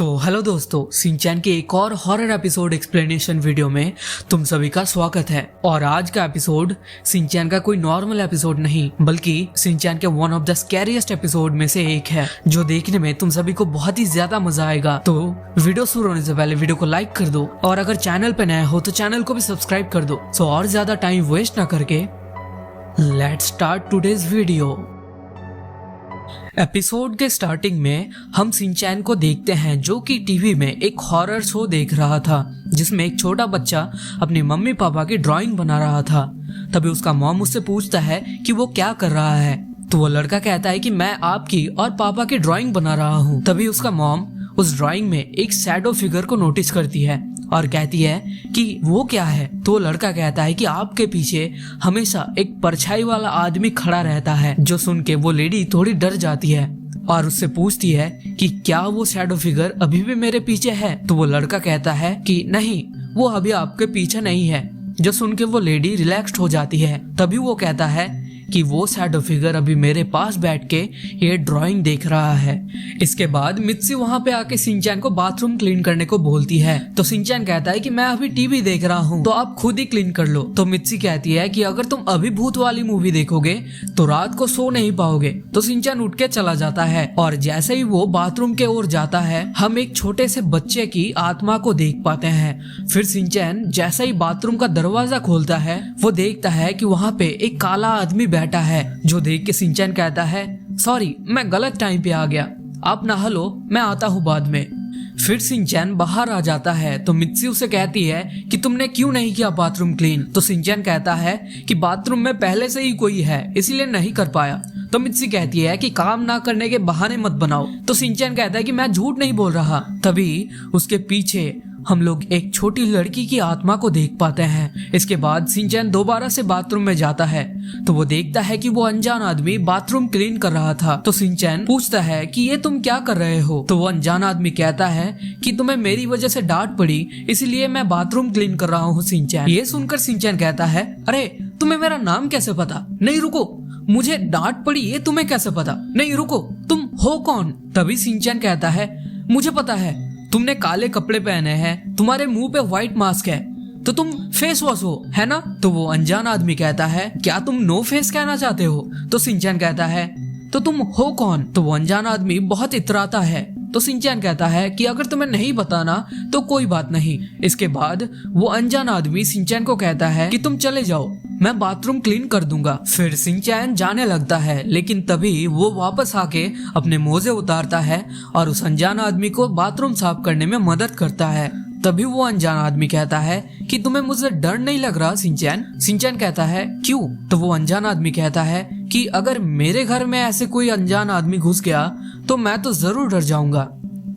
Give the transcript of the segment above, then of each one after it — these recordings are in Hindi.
हेलो दोस्तों, शिनचैन के एक और हॉरर एपिसोड एक्सप्लेनेशन वीडियो में तुम सभी का स्वागत है। और आज का एपिसोड शिनचैन का कोई नॉर्मल एपिसोड नहीं बल्कि शिनचैन के वन ऑफ द स्कैरिएस्ट एपिसोड में से एक है, जो देखने में तुम सभी को बहुत ही ज्यादा मजा आएगा। तो वीडियो शुरू होने से पहले वीडियो को लाइक कर दो और अगर चैनल पे नए हो तो चैनल को भी सब्सक्राइब कर दो। और ज्यादा टाइम वेस्ट ना करके let's start today's video. Episode के स्टार्टिंग में हम शिनचैन को देखते हैं जो कि टीवी में एक हॉरर शो देख रहा था, जिसमें एक छोटा बच्चा अपनी मम्मी पापा की ड्राइंग बना रहा था। तभी उसका मॉम उससे पूछता है कि वो क्या कर रहा है, तो वो लड़का कहता है कि मैं आपकी और पापा की ड्राइंग बना रहा हूँ। तभी उसका मॉम उस ड्राइंग में एक शैडो फिगर को नोटिस करती है और कहती है कि वो क्या है। तो लड़का कहता है कि आपके पीछे हमेशा एक परछाई वाला आदमी खड़ा रहता है। जो सुन के वो लेडी थोड़ी डर जाती है और उससे पूछती है कि क्या वो शैडो फिगर अभी भी मेरे पीछे है। तो वो लड़का कहता है कि नहीं, वो अभी आपके पीछे नहीं है। जो सुन के वो लेडी रिलैक्स्ड हो जाती है। तभी वो कहता है कि वो शैडो फिगर अभी मेरे पास बैठ के ये ड्राइंग देख रहा है। इसके बाद मित्सी वहाँ पे आके शिनचैन को बाथरूम क्लीन करने को बोलती है। तो शिनचैन कहता है कि मैं अभी टीवी देख रहा हूँ, तो आप खुद ही क्लीन कर लो। तो मित्सी कहती है कि अगर तुम अभी भूत वाली मूवी देखोगे तो रात को सो नहीं पाओगे। तो शिनचैन उठ के चला जाता है और जैसे ही वो बाथरूम के ओर जाता है हम एक छोटे से बच्चे की आत्मा को देख पाते हैं। फिर शिनचैन जैसे ही बाथरूम का दरवाजा खोलता है वो देखता है कि वहाँ पे एक काला आदमी बैठा है। जो देख के शिनचैन कहता है सॉरी, मैं गलत टाइम पे आ गया, आप नहा लो, मैं आता हूँ बाद में। फिर शिनचैन बाहर आ जाता है तो मित्सी उसे कहती है कि तुमने क्यों नहीं किया बाथरूम क्लीन। तो शिनचैन कहता है कि बाथरूम में पहले से ही कोई है इसलिए नहीं कर पाया। तो मित्सी कहती है कि काम ना करने के बहाने मत बनाओ। तो शिनचैन कहता है कि मैं झूठ नहीं बोल रहा। तभी उसके पीछे हम लोग एक छोटी लड़की की आत्मा को देख पाते हैं। इसके बाद शिनचैन दोबारा से बाथरूम में जाता है तो वो देखता है कि वो अनजान आदमी बाथरूम क्लीन कर रहा था। तो शिनचैन पूछता है कि ये तुम क्या कर रहे हो। तो वो अनजान आदमी कहता है कि तुम्हें मेरी वजह से डांट पड़ी इसलिए मैं बाथरूम क्लीन कर रहा हूँ। शिनचैन ये सुनकर शिनचैन कहता है अरे तुम्हें मेरा नाम कैसे पता? नहीं रुको, मुझे डांट पड़ी ये तुम्हें कैसे पता? नहीं रुको, तुम हो कौन? तभी शिनचैन कहता है मुझे पता है, तुमने काले कपड़े पहने हैं, तुम्हारे मुंह पे व्हाइट मास्क है, तो तुम फेस वॉश हो, है ना? तो वो अनजान आदमी कहता है क्या तुम नो फेस कहना चाहते हो? तो शिनचैन कहता है तो तुम हो कौन? तो वो अनजान आदमी बहुत इतराता है। तो शिनचैन कहता है कि अगर तुम्हें नहीं बताना तो कोई बात नहीं। इसके बाद वो अनजान आदमी शिनचैन को कहता है कि तुम चले जाओ, मैं बाथरूम क्लीन कर दूंगा। फिर शिनचैन जाने लगता है लेकिन तभी वो वापस आके अपने मोजे उतारता है और उस अनजान आदमी को बाथरूम साफ करने में मदद करता है। तभी वो अनजान आदमी कहता है कि तुम्हें मुझसे डर नहीं लग रहा शिनचैन? शिनचैन कहता है क्यों? तो वो अनजान आदमी कहता है कि अगर मेरे घर में ऐसे कोई अनजान आदमी घुस गया तो मैं तो जरूर डर जाऊंगा।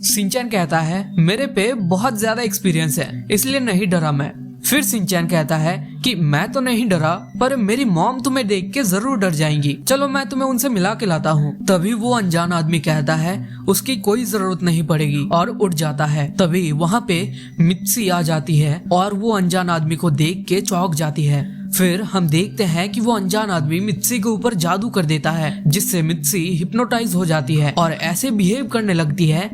शिनचैन कहता है मेरे पे बहुत ज्यादा एक्सपीरियंस है इसलिए नहीं डरा मैं। फिर शिनचैन कहता है कि मैं तो नहीं डरा पर मेरी मॉम तुम्हें देख के जरूर डर जाएंगी, चलो मैं तुम्हें उनसे मिला के लाता हूँ। तभी वो अनजान आदमी कहता है उसकी कोई जरूरत नहीं पड़ेगी और उठ जाता है। तभी वहाँ पे मित्सी आ जाती है और वो अनजान आदमी को देख के चौंक जाती है। फिर हम देखते हैं कि वो अनजान आदमी मित्सी के ऊपर जादू कर देता है जिससे मित्सी हिप्नोटाइज हो जाती है और ऐसे बिहेव करने लगती है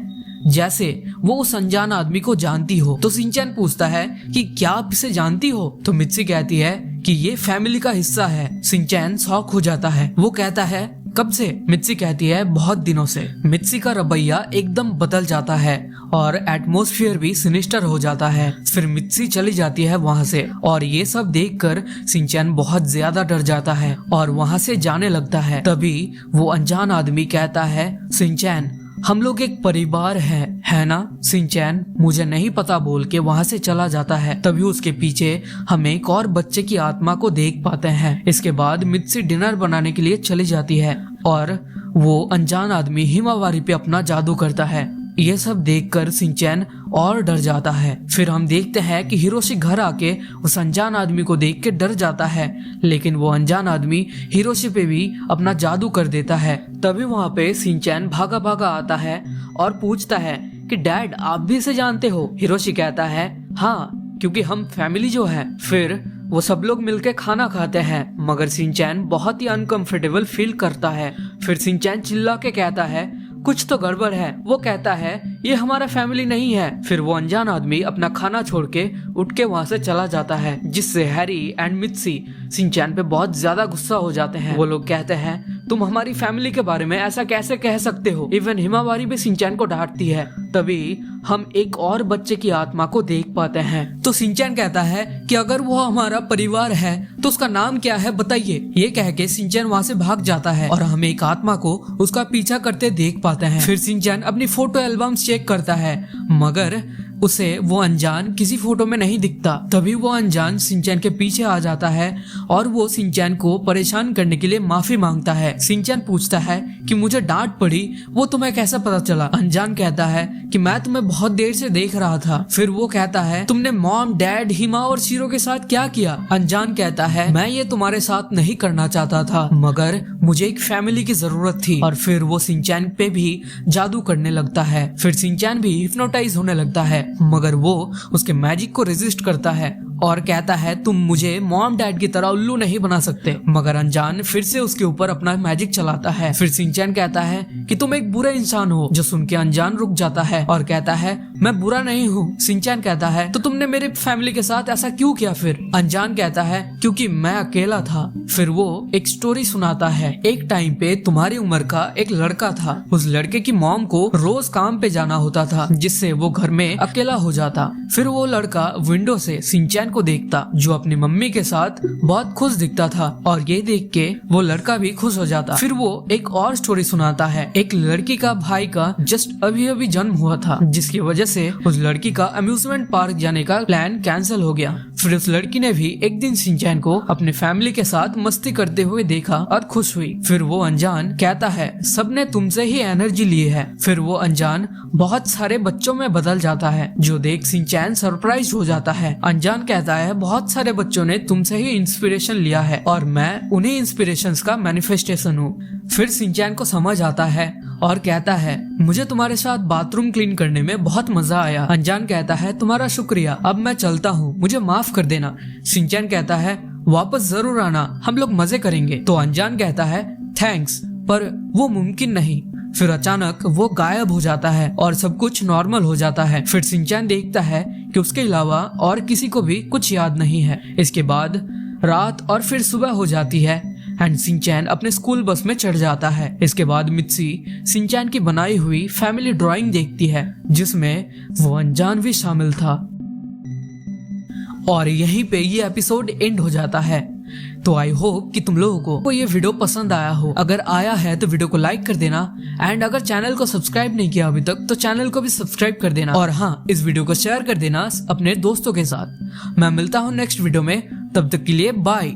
जैसे वो उस अनजान आदमी को जानती हो। तो शिनचैन पूछता है कि क्या आप इसे जानती हो? तो मित्सी कहती है कि ये फैमिली का हिस्सा है। शिनचैन शॉक हो जाता है। वो कहता है कब से? मित्सी कहती है बहुत दिनों से। मित्सी का रवैया एकदम बदल जाता है और एटमॉस्फेयर भी सिनिस्टर हो जाता है। फिर मित्सी चली जाती है वहाँ से और ये सब देखकर शिनचैन बहुत ज्यादा डर जाता है और वहाँ से जाने लगता है। तभी वो अनजान आदमी कहता है शिनचैन हम लोग एक परिवार है ना? शिनचैन मुझे नहीं पता बोल के वहाँ से चला जाता है। तभी उसके पीछे हम एक और बच्चे की आत्मा को देख पाते हैं। इसके बाद मित्सी डिनर बनाने के लिए चली जाती है और वो अनजान आदमी हिमावारी पे अपना जादू करता है। ये सब देखकर शिनचैन और डर जाता है। फिर हम देखते हैं कि हिरोशी घर आके उस अनजान आदमी को देख के डर जाता है लेकिन वो अनजान आदमी हिरोशी पे भी अपना जादू कर देता है। तभी वहाँ पे शिनचैन भागा भागा आता है और पूछता है कि डैड आप भी इसे जानते हो? हिरोशी कहता है हाँ, क्योंकि हम फैमिली जो है। फिर वो सब लोग मिलके खाना खाते हैं मगर शिनचैन बहुत ही अनकंफर्टेबल फील करता है। फिर शिनचैन चिल्ला के कहता है कुछ तो गड़बड़ है। वो कहता है ये हमारा फैमिली नहीं है। फिर वो अनजान आदमी अपना खाना छोड़ के उठ के वहाँ से चला जाता है, जिससे हैरी एंड मित्सी शिनचैन पे बहुत ज्यादा गुस्सा हो जाते हैं। वो लोग कहते हैं तुम हमारी फैमिली के बारे में ऐसा कैसे कह सकते हो। इवन हिमावारी भी शिनचैन को डांटती है। तभी हम एक और बच्चे की आत्मा को देख पाते हैं। तो शिनचैन कहता है कि अगर वो हमारा परिवार है तो उसका नाम क्या है बताइए। ये कह के शिनचैन वहाँ से भाग जाता है और हम एक आत्मा को उसका पीछा करते देख पाते हैं। फिर शिनचैन अपनी फोटो एल्बम्स चेक करता है, मगर उसे वो अनजान किसी फोटो में नहीं दिखता। तभी वो अनजान शिनचैन के पीछे आ जाता है और वो शिनचैन को परेशान करने के लिए माफी मांगता है। शिनचैन पूछता है कि मुझे डांट पड़ी, वो तुम्हें कैसा पता चला। अनजान कहता है कि मैं तुम्हें बहुत देर से देख रहा था। फिर वो कहता है तुमने मॉम, डैड, हिमा और शीरो के साथ क्या किया। अनजान कहता है मैं ये तुम्हारे साथ नहीं करना चाहता था, मगर मुझे एक फैमिली की जरूरत थी। और फिर वो शिनचैन पे भी जादू करने लगता है। फिर शिनचैन भी हिप्नोटाइज होने लगता है, मगर वो उसके मैजिक को रेजिस्ट करता है और कहता है तुम मुझे मॉम डैड की तरह उल्लू नहीं बना सकते। मगर अनजान फिर से उसके ऊपर अपना मैजिक चलाता है। फिर शिनचैन कहता है कि तुम एक बुरा इंसान हो। जो सुन के अनजान रुक जाता है और कहता है मैं बुरा नहीं हूँ। शिनचैन कहता है तो तुमने मेरे फैमिली के साथ ऐसा क्यों किया। फिर अनजान कहता है क्योंकि मैं अकेला था। फिर वो एक स्टोरी सुनाता है। एक टाइम पे तुम्हारी उम्र का एक लड़का था। उस लड़के की मॉम को रोज काम पे जाना होता था, जिससे वो घर में अकेला हो जाता। फिर वो लड़का विंडो से शिनचैन को देखता, जो अपनी मम्मी के साथ बहुत खुश दिखता था, और ये देख के वो लड़का भी खुश हो जाता। फिर वो एक और स्टोरी सुनाता है। एक लड़की का भाई का जस्ट अभी अभी जन्म हुआ था, जिसकी वजह से उस लड़की का अम्यूजमेंट पार्क जाने का प्लान कैंसिल हो गया। फिर उस लड़की ने भी एक दिन शिनचैन को अपने फैमिली के साथ मस्ती करते हुए देखा और खुश हुई। फिर वो अनजान कहता है सबने तुमसे ही एनर्जी ली है। फिर वो अनजान बहुत सारे बच्चों में बदल जाता है, जो देख शिनचैन सरप्राइज हो जाता है। अनजान कहता है बहुत सारे बच्चों ने तुमसे ही इंस्पिरेशन लिया है और मैं उन्हीं इंस्पिरेशंस का मैनिफेस्टेशन हूँ। फिर शिनचैन को समझ आता है और कहता है मुझे तुम्हारे साथ बाथरूम क्लीन करने में बहुत मजा आया। अनजान कहता है तुम्हारा शुक्रिया, अब मैं चलता हूँ, मुझे माफ कर देना। शिनचैन कहता है वापस जरूर आना, हम लोग मजे करेंगे। तो अनजान कहता है थैंक्स, पर वो मुमकिन नहीं। फिर अचानक वो गायब हो जाता है और सब कुछ नॉर्मल हो जाता है। फिर शिनचैन देखता है कि उसके अलावा और किसी को भी कुछ याद नहीं है। इसके बाद रात और फिर सुबह हो जाती है एंड शिनचैन अपने स्कूल बस में चढ़ जाता है। इसके बाद मित्सी शिनचैन की बनाई हुई फैमिली ड्राइंग देखती है, जिसमें वो अनजान भी शामिल था। और यहीं पे ये एपिसोड एंड हो जाता है। तो आई होप कि तुम लोगों को ये वीडियो पसंद आया हो। अगर आया है तो वीडियो को लाइक कर देना, एंड अगर चैनल को सब्सक्राइब नहीं किया अभी तक तो चैनल को भी सब्सक्राइब कर देना। और हाँ, इस वीडियो को शेयर कर देना अपने दोस्तों के साथ। मैं मिलता हूँ नेक्स्ट वीडियो में, तब तक के लिए बाय।